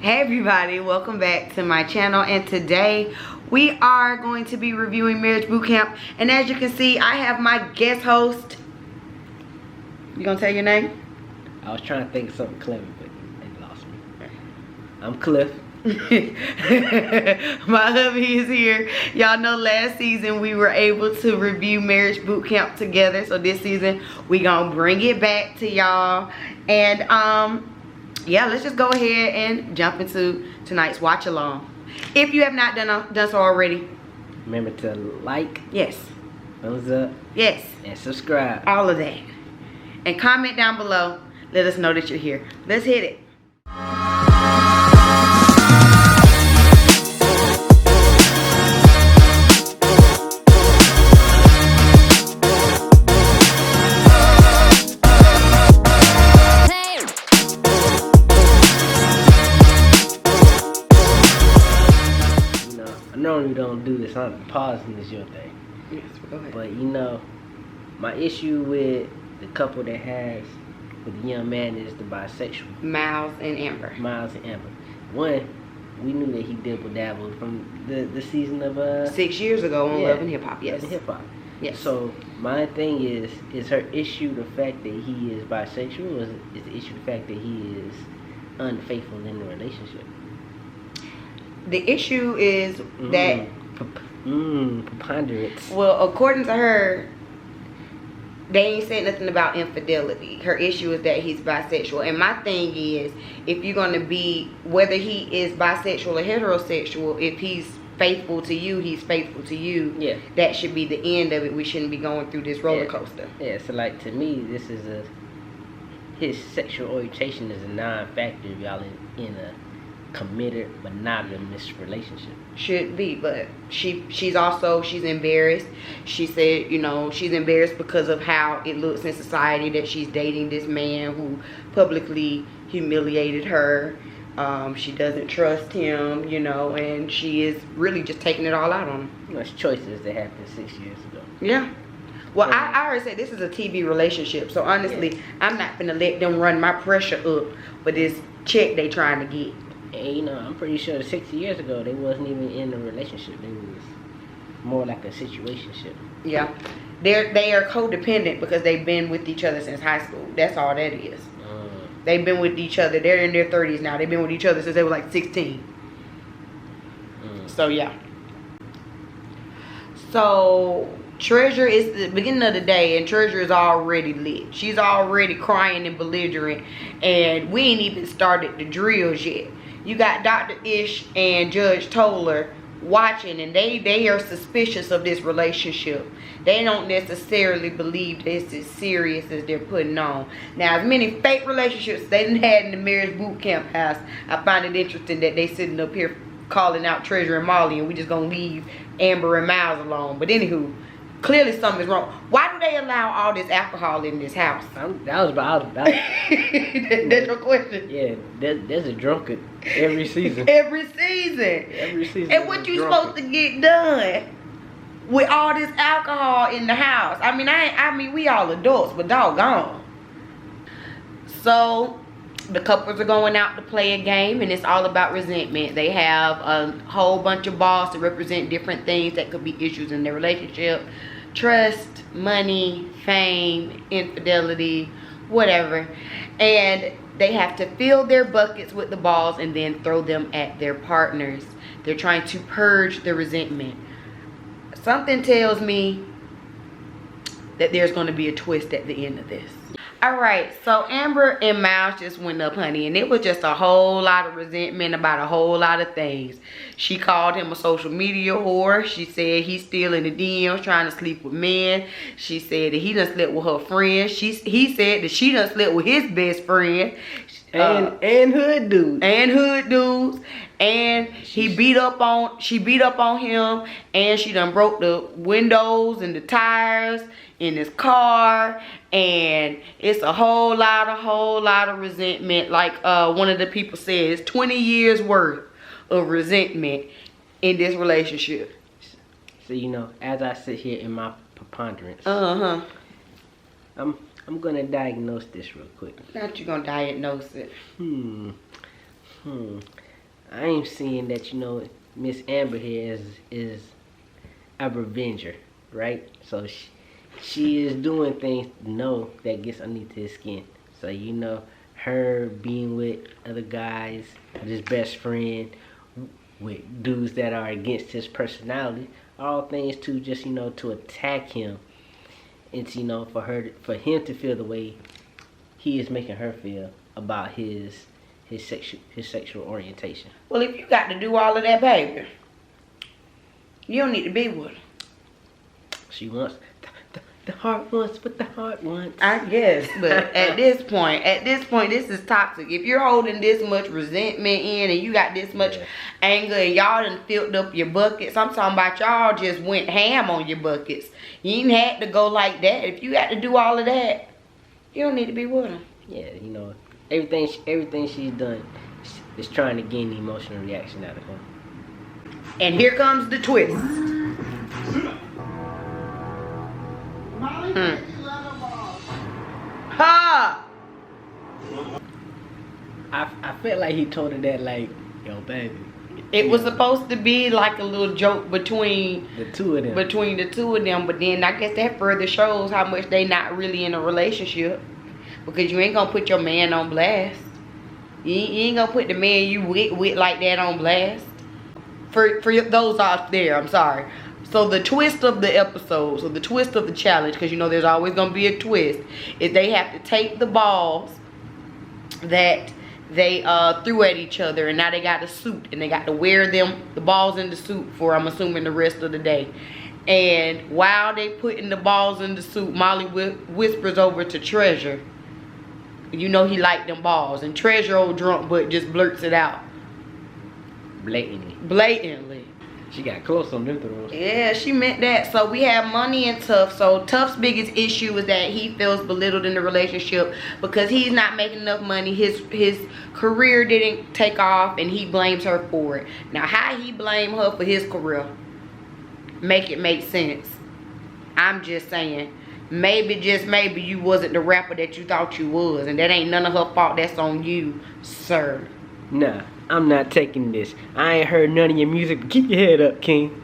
Hey everybody, welcome back to my channel, and today we are going to be reviewing Marriage Bootcamp. And as you can see, I have my guest host. You gonna tell your name? I was trying to think of something clever, but they lost me. I'm Cliff. My hubby is here. Y'all know last season we were able to review Marriage Bootcamp together, so this season we gonna bring it back to y'all. And yeah, let's just go ahead and jump into tonight's watch along. If you have not done so already, Remember to like, yes, thumbs up, yes, and subscribe. all of that, and comment down below. Let us know that you're here. Let's hit it. I normally don't do this. I'm pausing is your thing. Yes, go ahead. But you know, my issue with the couple that has with the young man is the bisexual. Miles and Amber. Miles and Amber. One, we knew that he dibble-dabbled from the season of 6 years ago on Love and Hip Hop. Yes. Love and Hip Hop. Yes. So my thing is her issue the fact that he is bisexual, or is the issue the fact that he is unfaithful in the relationship? The issue is that preponderance. well, according to her, they ain't said nothing about infidelity. Her issue is that he's bisexual. And my thing is, if you're going to be, whether he is bisexual or heterosexual, if he's faithful to you, he's faithful to you. Yeah. That should be the end of it. We shouldn't be going through this roller coaster. Yeah, so like to me, this is his sexual orientation is a non-factor if y'all in a committed monogamous relationship. Should be, but she's embarrassed. She said, you know, she's embarrassed because of how it looks in society that she's dating this man who publicly humiliated her. She doesn't trust him, you know, and she is really just taking it all out on him. You know, it's choices that happened 6 years ago. Yeah. Well, I already said this is a TV relationship, so honestly, I'm not gonna let them run my pressure up for this check they trying to get. And you know, I'm pretty sure 6 years ago they wasn't even in a relationship. They was more like a situationship. Yeah, they are codependent because they've been with each other since high school. That's all that is. They've been with each other. They're in their 30s now. They've been with each other since they were like 16. So yeah. So Treasure is the beginning of the day, and Treasure is already lit. She's already crying and belligerent, and we ain't even started the drills yet. You got Dr. Ish and Judge Toller watching, and they are suspicious of this relationship. They don't necessarily believe that it's as serious as they're putting on. Now, as many fake relationships they done had in the Marriage Bootcamp house, I find it interesting that they sitting up here calling out Treasure and Molly, and we just gonna leave Amber and Miles alone. But anywho, clearly something is wrong. Why do they allow all this alcohol in this house? That was about That's your question. Yeah, there's a drunkard every season. Every season. Every season. And what you supposed to get done with all this alcohol in the house? I mean, we all adults, but doggone. So the couples are going out to play a game, and it's all about resentment. They have a whole bunch of balls to represent different things that could be issues in their relationship. Trust, money, fame, infidelity, whatever. And they have to fill their buckets with the balls and then throw them at their partners. They're trying to purge the resentment. Something tells me that there's going to be a twist at the end of this. Alright, so Amber and Miles just went up, honey, and it was just a whole lot of resentment about a whole lot of things. She called him a social media whore. She said he's still in the DMs trying to sleep with men. She said that he done slept with her friends. He said that she done slept with his best friend. And hood dudes. And hood dudes. And she beat up on him, and she done broke the windows and the tires in his car, and it's a whole lot of resentment. Like one of the people said, it's 20 years worth of resentment in this relationship. So you know, as I sit here in my preponderance, I'm gonna diagnose this real quick. Not you gonna diagnose it. I'm seeing that, you know, Miss Amber here is a revenger, right? So she is doing things to know that gets underneath his skin. So, you know, her being with other guys, with his best friend, with dudes that are against his personality, all things to just, you know, to attack him. It's, you know, for him to feel the way he is making her feel about his sexual orientation. Well, if you got to do all of that, baby, you don't need to be with her. She wants the heart wants what the heart wants. I guess, but at this point, this is toxic. If you're holding this much resentment in and you got this much anger and y'all done filled up your buckets, I'm talking about y'all just went ham on your buckets. You ain't had to go like that. If you got to do all of that, you don't need to be with them. Yeah, you know, everything she's done is trying to gain the emotional reaction out of him. And here comes the twist. Ha! I felt like he told her that, like, yo, baby. It was supposed to be like a little joke between the two of them. But then I guess that further shows how much they not really in a relationship. Because you ain't gonna put your man on blast. You ain't gonna put the man you with like that on blast. For those out there, I'm sorry. So the twist of the episode, so the twist of the challenge, because you know there's always gonna be a twist, is they have to take the balls that they threw at each other, and now they got a suit, and they got to wear the balls in the suit for, I'm assuming, the rest of the day. And while they putting the balls in the suit, Molly whispers over to Treasure, you know he liked them balls, and Treasure, old drunk, but just blurts it out. Blatantly. She got close on them throws. Yeah, she meant that. So we have Money and Tuff. So Tuff's biggest issue is that he feels belittled in the relationship because he's not making enough money. His career didn't take off, and he blames her for it. Now, how he blame her for his career? Make it make sense. I'm just saying, maybe, just maybe, you wasn't the rapper that you thought you was, and that ain't none of her fault. That's on you, sir. Nah, I'm not taking this. I ain't heard none of your music, but keep your head up, King.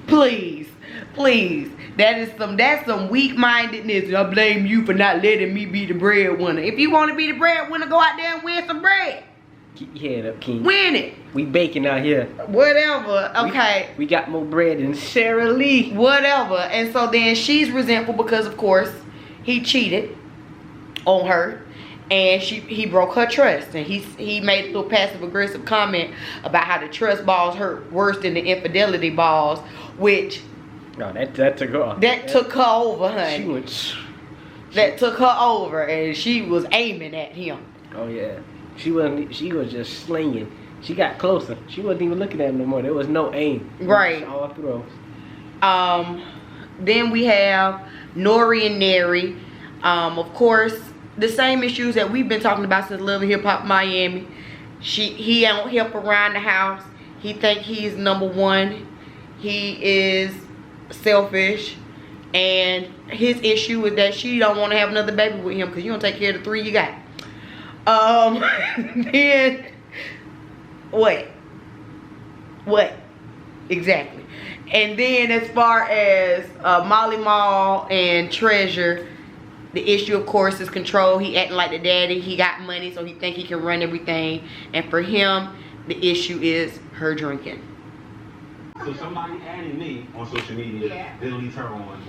Please, please. That's some weak-mindedness. I blame you for not letting me be the breadwinner. If you want to be the breadwinner, go out there and win some bread. Keep your head up, King. Win it. We baking out here. Whatever. Okay. We got more bread than Sarah Lee. Whatever. And so then she's resentful because, of course, he cheated on her. And he broke her trust, and he made a little passive-aggressive comment about how the trust balls hurt worse than the infidelity balls, which that took her off. That took her over, honey. That took her over, and she was aiming at him. Oh yeah, she was just slinging. She got closer. She wasn't even looking at him no more. There was no aim. Right. All throws. Then we have Nori and Neri. Of course, the same issues that we've been talking about since Love and Hip Hop Miami. He don't help around the house. He think he's number one. He is selfish, and his issue is that she don't want to have another baby with him because you don't take care of the 3 you got. Then what exactly? And then as far as Molly Mall and Treasure, the issue, of course, is control. He acting like the daddy. He got money, so he think he can run everything. And for him, the issue is her drinking. So somebody added me on social media, then leaves her on.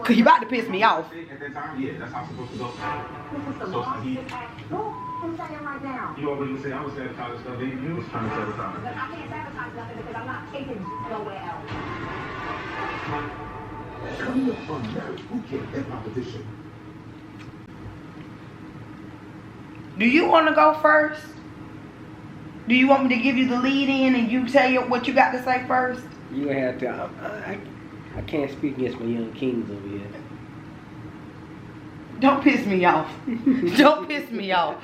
Cause you about to piss me off. At that time, yeah, that's how it's supposed to go. You already said I was sabotaging stuff. Then you was trying to sabotage. But I can't sabotage nothing because I'm not taking nowhere else. Coming up on Neri's bootcamp and competition. Do you want to go first? Do you want me to give you the lead in and you tell you what you got to say first? You have to. I can't speak against my young kings over here. Don't piss me off. Don't piss me off.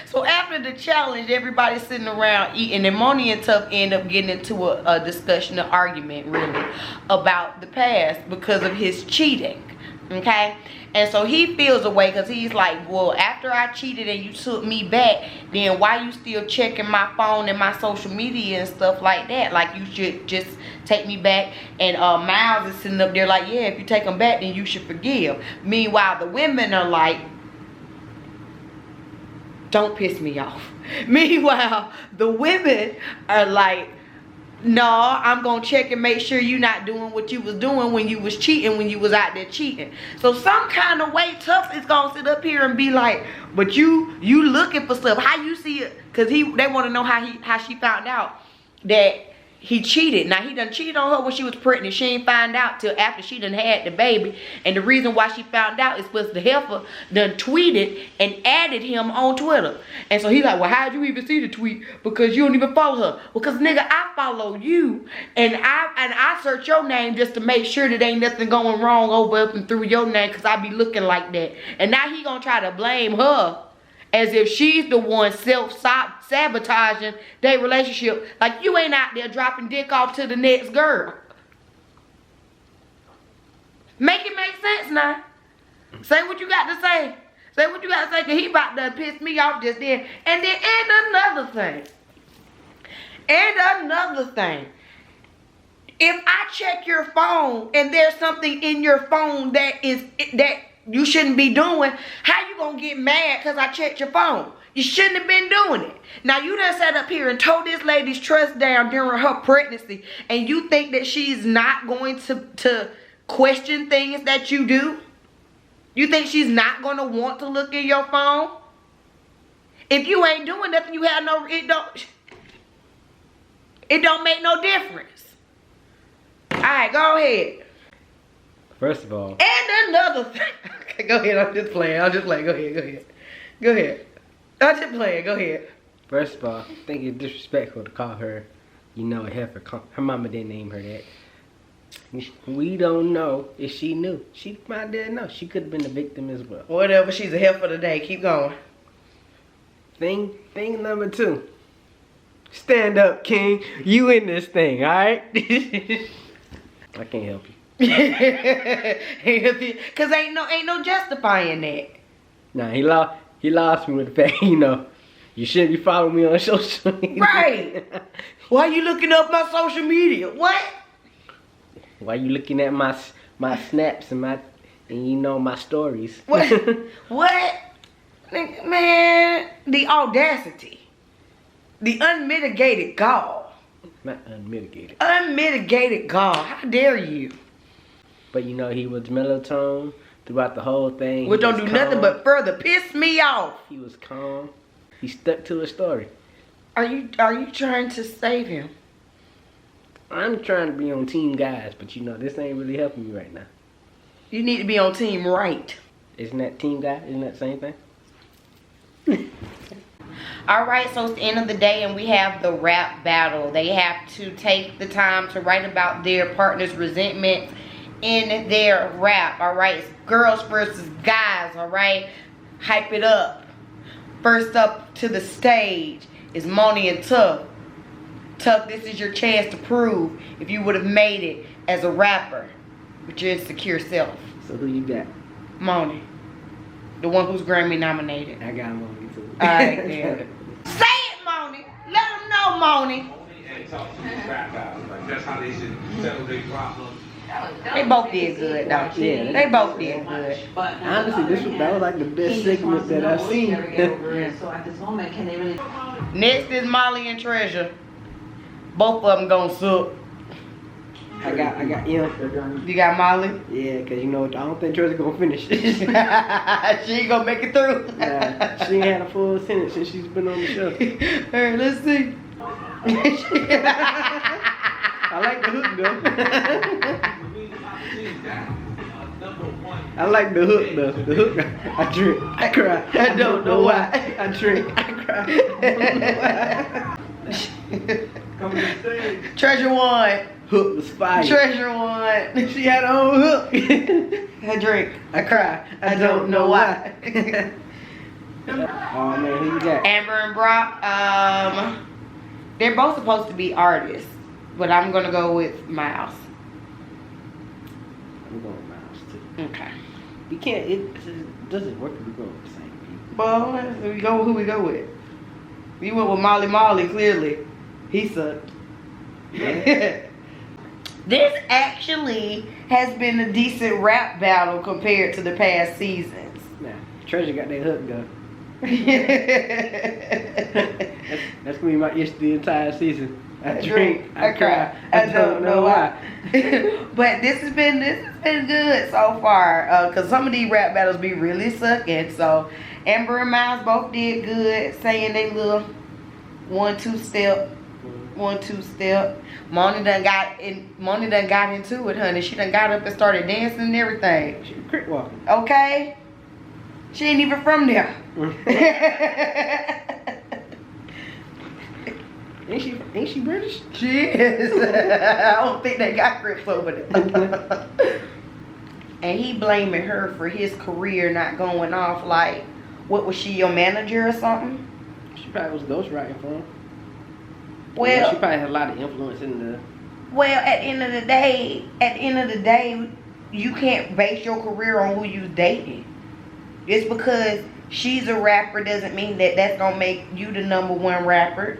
So after the challenge, everybody's sitting around eating, and Money and Tuff end up getting into a discussion, an argument, really, about the past because of his cheating. Okay, and so he feels away because he's like, well, after I cheated and you took me back, then why you still checking my phone and my social media and stuff like that? Like, you should just take me back. And Miles is sitting up there like, yeah, if you take him back, then you should forgive. Meanwhile, the women are like, don't piss me off. Meanwhile, the women are like, no, I'm gonna check and make sure you not doing what you was doing when you was cheating, when you was out there cheating. So some kind of way Tuff is gonna sit up here and be like, but you looking for stuff. How you see it? Cause they want to know how she found out that he cheated. Now, he done cheated on her when she was pregnant. She ain't find out till after she done had the baby. And the reason why she found out is because the heifer done tweeted and added him on Twitter. And so he's like, well, how'd you even see the tweet? Because you don't even follow her. Because, nigga, I follow you. And I search your name just to make sure that ain't nothing going wrong over up and through your name, because I be looking like that. And now he gonna try to blame her as if she's the one self-sabotaging their relationship. Like, you ain't out there dropping dick off to the next girl. Make it make sense now. Say what you got to say. Say what you got to say, because he about to piss me off just then. And another thing. If I check your phone and there's something in your phone that you shouldn't be doing, how you gonna get mad because I checked your phone? You shouldn't have been doing it. Now, you done sat up here and told this lady's trust down during her pregnancy, and you think that she's not going to question things that you do? You think she's not gonna want to look in your phone? If you ain't doing nothing, you have no, it don't make no difference. Alright, go ahead. First of all. And another thing. Okay, go ahead. I'm just playing. Go ahead. Go ahead. I'm just playing. Go ahead. First of all, I think it's disrespectful to call her, a heifer. Her mama didn't name her that. We don't know if she knew. She might didn't know. She could have been a victim as well. Whatever. She's a heifer today. Keep going. Thing number 2. Stand up, King. You in this thing, alright? I can't help you. Cause ain't no justifying that. Nah, he lost me with the fact, you shouldn't be following me on social media. Right. Why you looking up my social media? What? Why you looking at my snaps and my stories? What? What? Man, the audacity. The unmitigated gall. Not unmitigated. Unmitigated gall. How dare you? But he was mellow tone throughout the whole thing. Which don't do nothing but further piss me off. He was calm. He stuck to his story. Are you trying to save him? I'm trying to be on team guys, but this ain't really helping me right now. You need to be on team right. Isn't that team guy? Isn't that the same thing? Alright, so it's the end of the day and we have the rap battle. They have to take the time to write about their partner's resentment in their rap. Alright, it's girls versus guys. Alright, hype it up. First up to the stage is Money and Tuff. Tuff, this is your chance to prove if you would have made it as a rapper with your insecure self. So who you got? Money. The one who's Grammy nominated. I got Money too. Alright then. Say it, Money. Let them know, Money. And talk to these rap guys. Like, that's how they should settle their problems. They both did good, though. Yeah, they both did good. Honestly, that was like the best segment that I've seen. So at this moment, can they really? Next is Molly and Treasure. Both of them gonna suck. I got You got Molly? Yeah, cause I don't think Treasure gonna finish. She ain't gonna make it through. Nah, she ain't had a full sentence since she's been on the show. Alright, let's see. I like the hook though. I like the hook though. The hook. I drink. I cry. I don't know why. I drink. I cry. Treasure won. Hook was fire. Treasure won. She had her own hook. I drink. I cry. I don't know why. Oh man, who you got? Amber and Brock. They're both supposed to be artists, but I'm gonna go with Miles. I'm going with Miles too. Okay. You can't. It doesn't work if we go with the same people. Well, who we go with? We went with Molly, clearly. He sucked. Yeah. This actually has been a decent rap battle compared to the past seasons. Nah, Treasure got that hook though. That's gonna be my issue the entire season. I drink, I cry, I don't know why. But this has been good so far. Cause some of these rap battles be really sucking. So Amber and Miles both did good, saying they little 1-2 step. Money done got into it, honey. She done got up and started dancing and everything. She crick walking. Okay? She ain't even from there. Ain't she British? She is. I don't think they got grips over there. And he blaming her for his career not going off. Like, what was she, your manager or something? She probably was ghostwriting for him. Well, she probably had a lot of influence in the. Well, at the end of the day, you can't base your career on who you dating. Just because she's a rapper doesn't mean that that's gonna make you the #1 rapper,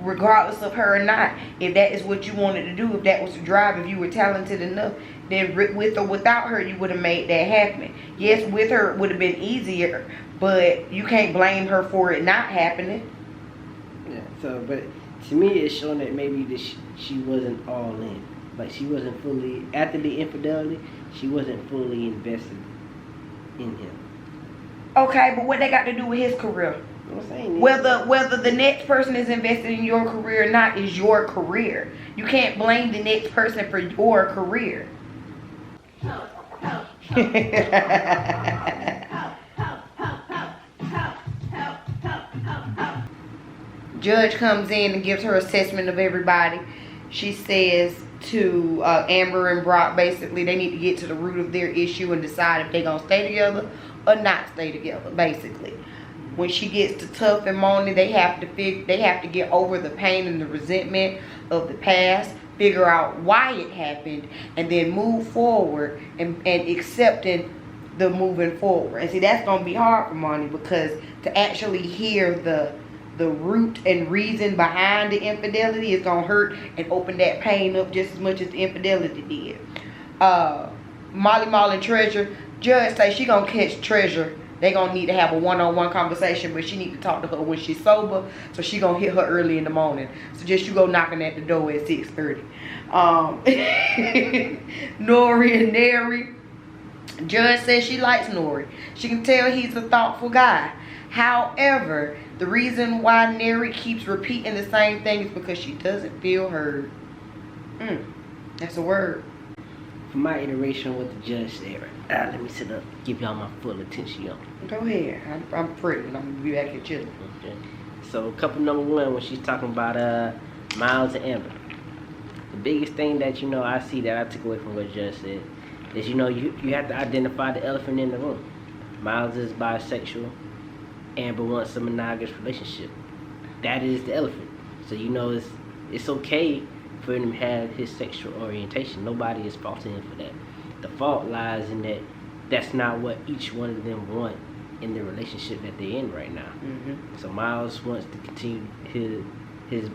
regardless of her or not. If that is what you wanted to do, if that was the drive, if you were talented enough, then with or without her, you would have made that happen. Yes, with her it would have been easier, but you can't blame her for it not happening. Yeah. So, but to me, it's showing that maybe that she wasn't all in. Like she wasn't fully after the infidelity. She wasn't fully invested in him. Okay, but what they got to do with his career? I'm saying Whether the next person is invested in your career or not is your career. You can't blame the next person for your career. Judge comes in and gives her assessment of everybody. She says to Amber and Brock, basically they need to get to the root of their issue and decide if they're gonna stay together or not stay together, basically. When she gets to Tuff and Money, they have to get over the pain and the resentment of the past, figure out why it happened, and then move forward and accepting the moving forward. And see, that's gonna be hard for Money, because to actually hear the root and reason behind the infidelity is gonna hurt and open that pain up just as much as the infidelity did. Molly and Treasure, Judge say she gonna catch Treasure. They gonna need to have a one-on-one conversation, but she need to talk to her when she's sober, so she gonna hit her early in the morning. So just you go knocking at the door at 6:30. Nori and Neri, Judge says she likes Nori. She can tell he's a thoughtful guy. However, the reason why Neri keeps repeating the same thing is because she doesn't feel heard. That's a word. For my iteration with the judge there, let me sit up, give y'all my full attention. Go ahead. I'm pretty, and I'm gonna be back here chilling. Okay. So couple #1, when she's talking about Miles and Amber, the biggest thing that I see that I took away from what Judge said is you have to identify the elephant in the room. Miles is bisexual. Amber wants a monogamous relationship. That is the elephant. So it's okay for him to have his sexual orientation. Nobody is faulting him for that. The fault lies in that that's not what each one of them want in the relationship that they're in right now. So Miles wants to continue his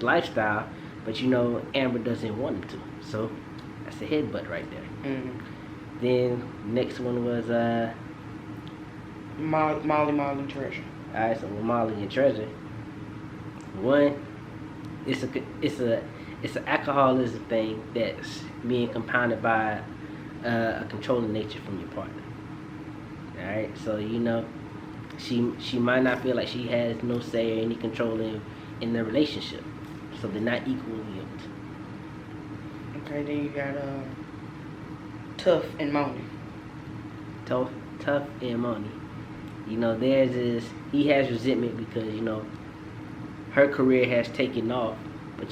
lifestyle, but Amber doesn't want him to. So that's a headbutt right there. Then next one was Molly and Treasure. Alright, so with Molly and Treasure, one, it's an alcoholism thing that's being compounded by a controlling nature from your partner. Alright, so she might not feel like she has no say or any control in the relationship, so they're not equally yoked. Okay, then you got Tuff and Money. Tuff and Money. Theirs is he has resentment because her career has taken off, but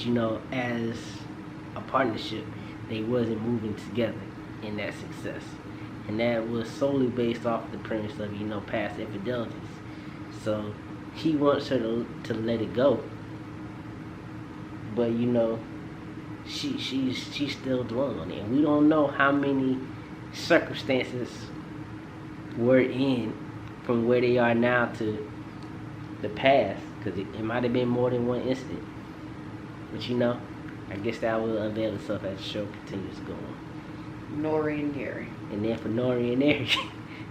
as a partnership they wasn't moving together in that success, and that was solely based off the premise of past infidelities. So he wants her to let it go, but she's still dwelling on it, and we don't know how many circumstances were in from where they are now to the past, because it might have been more than one incident. But you know, I guess that will unveil itself as the show continues to go on. Nori and Neri. And then for Nori and Neri,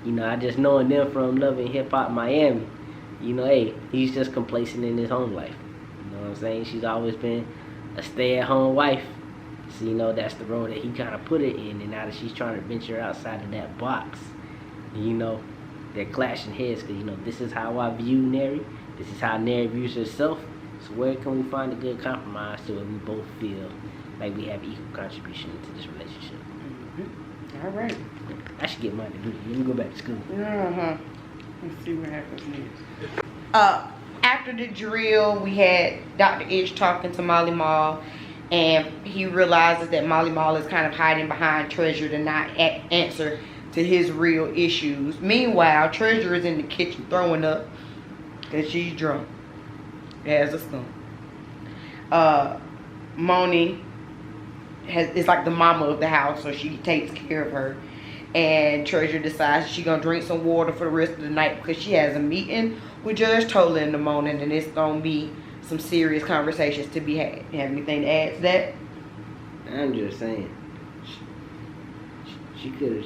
you know, I just knowing them from Love and Hip Hop Miami, you know, hey, he's just complacent in his home life. You know what I'm saying? She's always been a stay-at-home wife. So, you know, that's the role that he kind of put it in. And now that she's trying to venture outside of that box, you know, they're clashing heads. Because, you know, this is how I view Neri. This is how Neri views herself. So where can we find a good compromise so that we both feel like we have equal contribution into this relationship? All right. I should get my degree. Let me go back to school. Uh-huh. Let's see what happens next. After the drill, we had Dr. Ish talking to Molly Mall, and he realizes that Molly Mall is kind of hiding behind Treasure to not answer to his real issues. Meanwhile, Treasure is in the kitchen throwing up because she's drunk. Has a son. Moni is like the mama of the house, so she takes care of her. And Treasure decides she's gonna drink some water for the rest of the night because she has a meeting with Judge Tola in the morning, and it's gonna be some serious conversations to be had. You have anything to add to that? I'm just saying, she could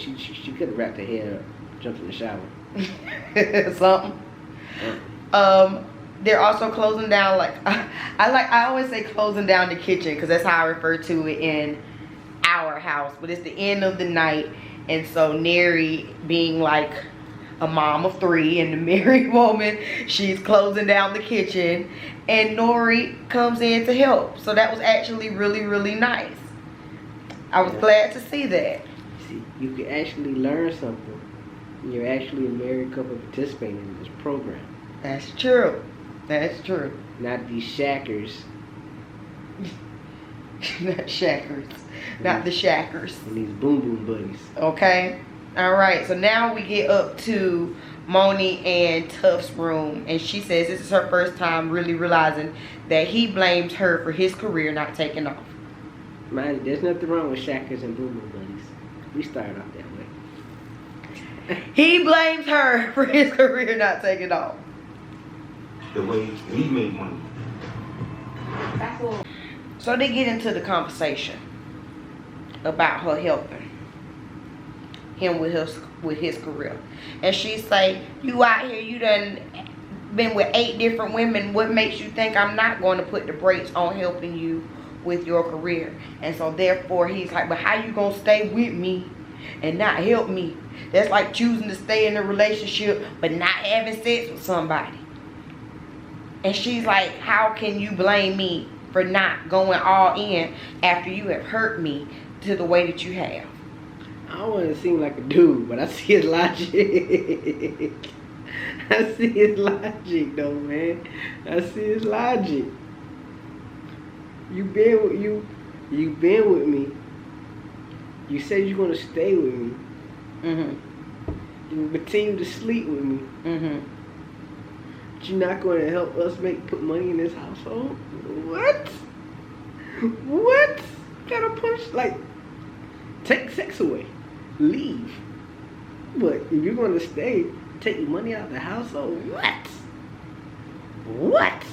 have wrapped her hair up, jumped in the shower. Something. They're also closing down, like I always say closing down the kitchen because that's how I refer to it in our house. But it's the end of the night, and so Neri, being like a mom of 3 and a married woman, she's closing down the kitchen, and Nori comes in to help. So that was actually really, really nice. I was glad to see that. See, you can actually learn something when you're actually a married couple participating in this program. That's true. That's true. Not these shackers. Not shackers. Not the shackers. And these boom boom buddies. Okay. All right. So now we get up to Money and Tuff's room, and she says this is her first time really realizing that he blames her for his career not taking off. Man, there's nothing wrong with shackers and boom boom buddies. We started off that way. He blames her for his career not taking off. The way we make money. That's all. So they get into the conversation about her helping him with his career. And she say, you out here, you done been with 8 different women. What makes you think I'm not going to put the brakes on helping you with your career? And so therefore he's like, but how you going to stay with me and not help me? That's like choosing to stay in a relationship but not having sex with somebody. And she's like, how can you blame me for not going all in after you have hurt me to the way that you have? I don't want to seem like a dude, but I see his logic. I see his logic, though, man. I see his logic. You been with me. You said you're gonna stay with me. You continue to sleep with me. But you're not going to help us put money in this household? What? What? Gotta punch, like, take sex away. Leave. But if you're going to stay, take money out of the household? What? What?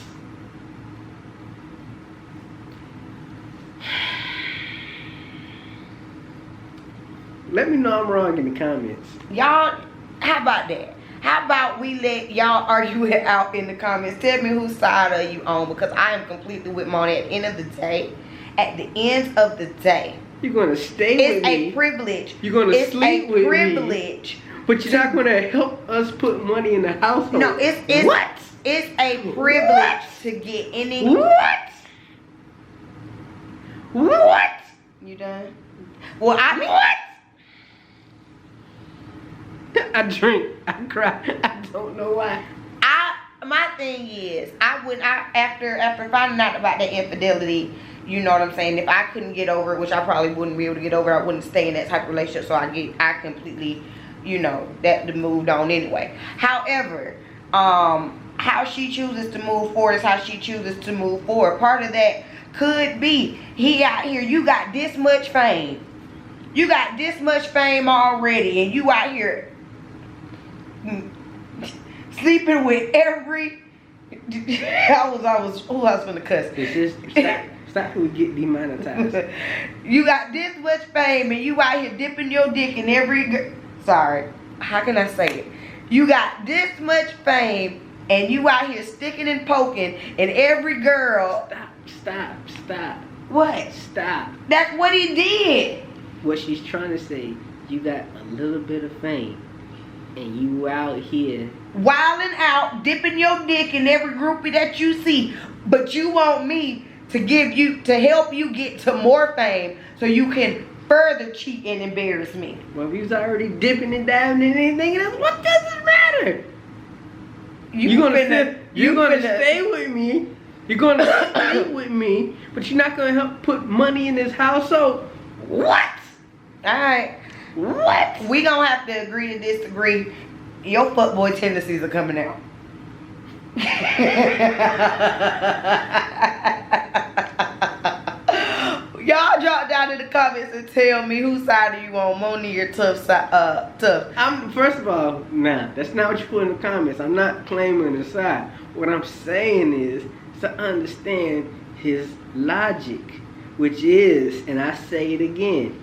Let me know I'm wrong in the comments. Y'all, how about that? How about we let y'all argue it out in the comments? Tell me whose side are you on, because I am completely with Money. At the end of the day, You're going to stay with me. It's a privilege. You're going to sleep with me. It's a privilege. But you're not going to help us put money in the household. No, it's what? It's a privilege to get any. What? What? You done? Well, I mean, what? I drink. I cry. I don't know why. My thing is, after finding out about that infidelity, you know what I'm saying, if I couldn't get over it, which I probably wouldn't be able to get over it, I wouldn't stay in that type of relationship. So I completely, you know, that moved on anyway. However, how she chooses to move forward is how she chooses to move forward. Part of that could be, he out here, you got this much fame, You got this much fame already, and you out here sleeping with every. I was gonna cuss. It's just stop who get demonetized. You got this much fame, and you out here dipping your dick in every. Sorry, how can I say it? You got this much fame, and you out here sticking and poking in every girl. Stop. What? Stop. That's what he did. What she's trying to say, you got a little bit of fame, and you out here Wilding out, dipping your dick in every groupie that you see, but you want me to help you get to more fame so you can further cheat and embarrass me. Well, if you was already dipping and diving in anything else, what does it matter? You're gonna stay with me. You're gonna stay with me, but you're not gonna help put money in this household. What? Alright. What? We gonna have to agree to disagree. Your fuckboy tendencies are coming out. Y'all drop down in the comments and tell me whose side are you on, Money or Tuff side, Tuff. First of all, nah, that's not what you put in the comments. I'm not claiming a side. What I'm saying is to understand his logic, which is, and I say it again,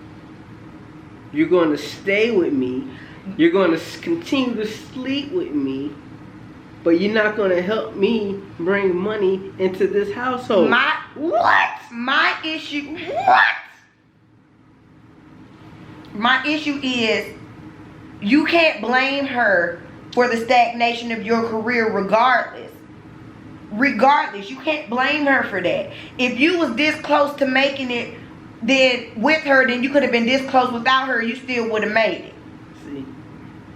you're going to stay with me, you're going to continue to sleep with me, but you're not going to help me bring money into this household. My issue is you can't blame her for the stagnation of your career regardless. You can't blame her for that. If you was this close to making it with her, then you could have been this close without her, you still would have made it. See,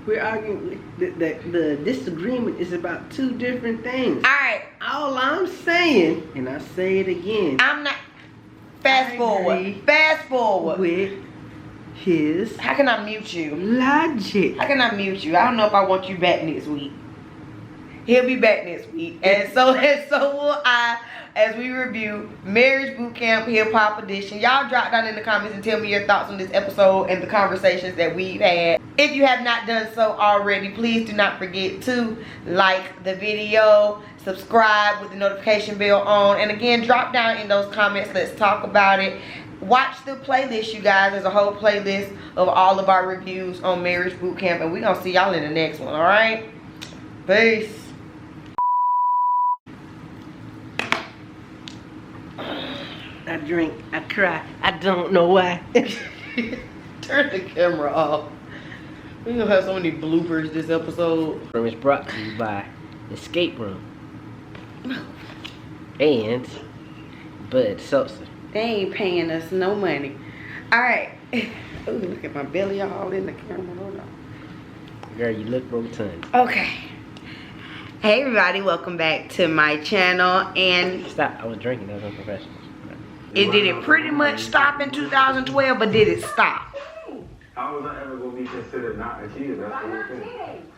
we're arguing the disagreement is about two different things. Alright. All I'm saying, and I say it again, I'm not. Fast forward with his How can I mute you? logic. How can I mute you? I don't know if I want you back next week. He'll be back next week. And so will I, as we review Marriage Bootcamp Hip Hop Edition. Y'all drop down in the comments and tell me your thoughts on this episode and the conversations that we've had. If you have not done so already, please do not forget to like the video, subscribe with the notification bell on, and again, drop down in those comments. Let's talk about it. Watch the playlist, you guys. There's a whole playlist of all of our reviews on Marriage Bootcamp, and we're gonna see y'all in the next one. All right, peace. I drink, I cry, I don't know why. Turn the camera off. We're gonna have so many bloopers this episode. It's brought to you by Escape Room and Bud Seltzer. They ain't paying us no money. Alright. Ooh, look at my belly all in the camera. Hold on. Girl, you look rotund. Okay. Hey everybody, welcome back to my channel. And Stop, I was drinking, that was unprofessional. did it pretty much stop in 2012, but did it stop? How was I ever going to be considered not a cheater? That's the whole thing.